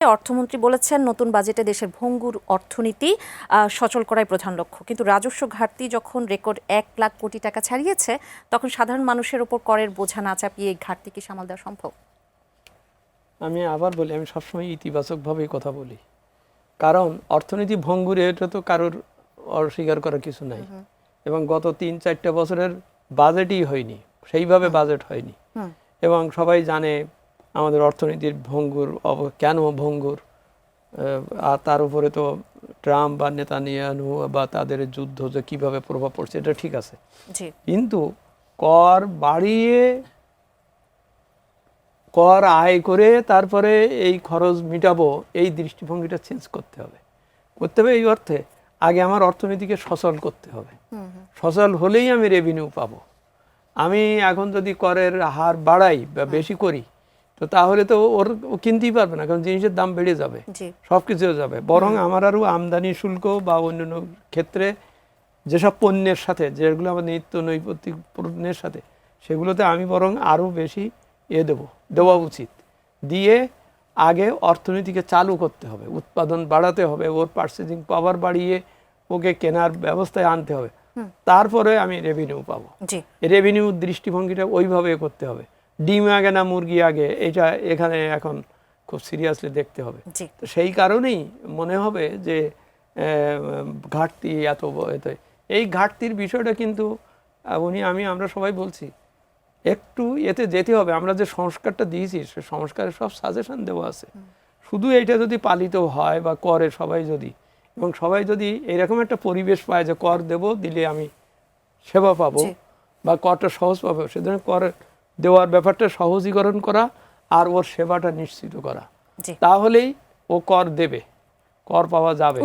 অর্থমন্ত্রী বলেছেন নতুন বাজেটে দেশের ভঙ্গুর অর্থনীতি সচল করাই প্রধান লক্ষ্য, কিন্তু রাজস্ব ঘাটতি যখন রেকর্ড 1 লাখ কোটি টাকা ছাড়িয়েছে তখন সাধারণ মানুষের উপর করের বোঝা না চাপিয়ে এই ঘাটতি কি সামাল দেওয়া সম্ভব? আমি আবার বলি, আমি সবসময় ইতিবাচকভাবেই কথা বলি, কারণ অর্থনীতি ভঙ্গুরে এটা তো কারোর অস্বীকার করার কিছু নাই। এবং গত 3-4 বছরের বাজেটই হয়নি, সেইভাবে বাজেট হয়নি। এবং সবাই জানে আমাদের অর্থনীতির ভঙ্গুর কেন ভঙ্গুর, আর তার উপরে তো ট্রাম্প বা নেতানিয়াহু বা তাদের যুদ্ধ যে কীভাবে প্রভাব পড়ছে এটা ঠিক আছে, কিন্তু কর বাড়িয়ে কর আয় করে তারপরে এই খরচ মিটাবো, এই দৃষ্টিভঙ্গিটা চেঞ্জ করতে হবে। এই অর্থে আগে আমার অর্থনীতিকে সচল করতে হবে। সচল হলেই আমি রেভিনিউ পাবো। আমি এখন যদি করের হার বাড়াই বা বেশি করি, তো তাহলে তো ওর কিনতেই পারবে না, কারণ জিনিসের দাম বেড়ে যাবে, সব কিছু যাবে। বরং আমার আরও আমদানি শুল্ক বা অন্যান্য ক্ষেত্রে যেসব পণ্যের সাথে, যেগুলো আমার নিত্য নৈমিত্তিক পণ্যের সাথে, সেগুলোতে আমি বরং আরও বেশি দেওয়া উচিত। দিয়ে আগে অর্থনীতিকে চালু করতে হবে, উৎপাদন বাড়াতে হবে, ওর পার্চেজিং পাওয়ার বাড়িয়ে ওকে কেনার ব্যবস্থায় আনতে হবে, তারপরে আমি রেভিনিউ পাবো। রেভিনিউ দৃষ্টিভঙ্গিটা ওইভাবে করতে হবে। ডিম আগে না মুরগি আগে, এটা এখানে এখন খুব সিরিয়াসলি দেখতে হবে। তো সেই কারণেই মনে হবে যে ঘাটতি এত, এই ঘাটতির বিষয়টা কিন্তু আমরা সবাই বলছি একটু এতে যেতে হবে। আমরা যে সংস্কারটা দিয়েছি সে সংস্কারের সব সাজেশন দেওয়া আছে। শুধু এইটা যদি পালিত হয় বা করে সবাই যদি, এবং সবাই যদি এরকম একটা পরিবেশ পায় যে কর দেব, দিলে আমি সেবা পাবো বা করটা সহজ পাবো, সেজন্য কর দেওয়ার ব্যাপারটা সহজীকরণ করা আর ওর সেবাটা নিশ্চিত করা, তাহলেই ও কর দেবে, কর পাওয়া যাবে,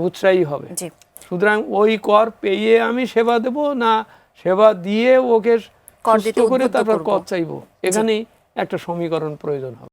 উৎসাহী হবে। সুতরাং ওই কর পেয়ে আমি সেবা দেব না, সেবা দিয়ে ওকে সুস্থ করে তারপর কর চাইবো, এখানেই একটা সমীকরণ প্রয়োজন হবে।